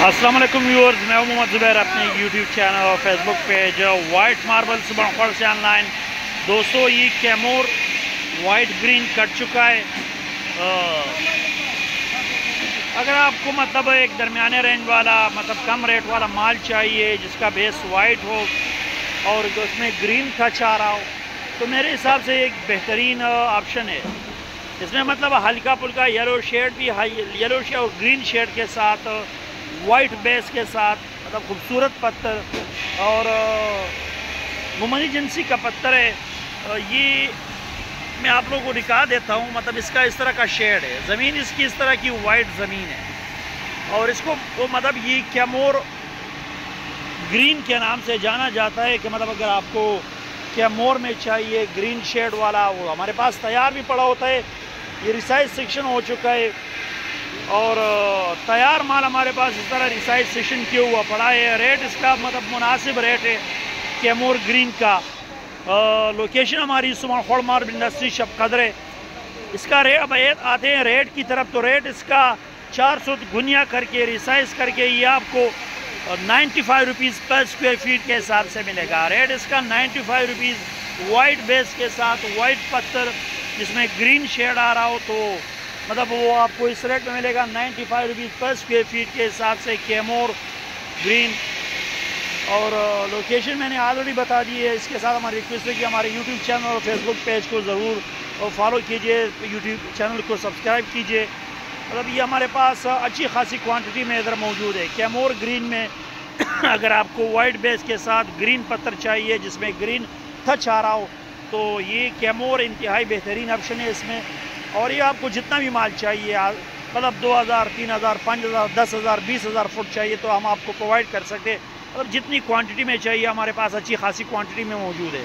अस्सलाम वालेकुम व्यूअर्स, मैं मोहम्मद ज़ुबैर अपने यूट्यूब चैनल और फेसबुक पेज वाइट मार्बल्स बनखड़ से ऑनलाइन। दोस्तों, ये कैमोर वाइट ग्रीन कट चुका है। अगर आपको मतलब एक दरमियाने रेंज वाला मतलब कम रेट वाला माल चाहिए जिसका बेस वाइट हो और उसमें ग्रीन टच आ रहा हो, तो मेरे हिसाब से एक बेहतरीन ऑप्शन है। इसमें मतलब हल्का फुल्का येलो शेड भी, येलो शेड और ग्रीन शेड के साथ वाइट बेस के साथ मतलब खूबसूरत पत्थर और मुमनी जिनसी का पत्थर है। ये मैं आप लोगों को दिखा देता हूँ। मतलब इसका इस तरह का शेड है, ज़मीन इसकी इस तरह की वाइट ज़मीन है और इसको वो मतलब ये कैमोर ग्रीन के नाम से जाना जाता है कि मतलब अगर आपको कैमोर में चाहिए ग्रीन शेड वाला, वो हमारे पास तैयार भी पड़ा होता है। ये रिसाइज सेक्शन हो चुका है और तैयार माल हमारे पास इस तरह रिसाइज सेक्शन किया हुआ पड़ा है। रेट इसका मतलब मुनासिब रेट है कैमोर ग्रीन का। लोकेशन हमारी सुमन मार्बल इंडस्ट्री शब कदर है। इसका रेट अब आते हैं रेट की तरफ, तो रेट इसका 400 गुनिया करके रिसाइज करके ये आपको 95 रुपीज़ पर स्क्वायर फीट के हिसाब से मिलेगा। रेट इसका 95 रुपीज़ वाइट बेस के साथ वाइट पत्थर जिसमें ग्रीन शेड आ रहा हो, तो मतलब वो आपको इस रेट में मिलेगा 95 रुपीज़ पर स्क्वायर फीट के हिसाब से कैमोर ग्रीन। और लोकेशन मैंने ऑलरेडी बता दी है। इसके साथ हमारी रिक्वेस्ट है कि हमारे यूट्यूब चैनल और फेसबुक पेज को ज़रूर फॉलो कीजिए, यूट्यूब चैनल को सब्सक्राइब कीजिए। मतलब ये हमारे पास अच्छी खासी क्वांटिटी में इधर मौजूद है कैमोर ग्रीन में। अगर आपको वाइट बेस के साथ ग्रीन पत्थर चाहिए जिसमें ग्रीन टच आ रहा हो, तो ये कैमोर इंतहाई बेहतरीन ऑप्शन है इसमें। और ये आपको जितना भी माल चाहिए मतलब 2000, 3000, 5000, 10,000, 20,000 फुट चाहिए तो हम आपको प्रोवाइड कर सकते हैं। मतलब जितनी क्वांटिटी में चाहिए हमारे पास अच्छी खासी क्वांटिटी में मौजूद है।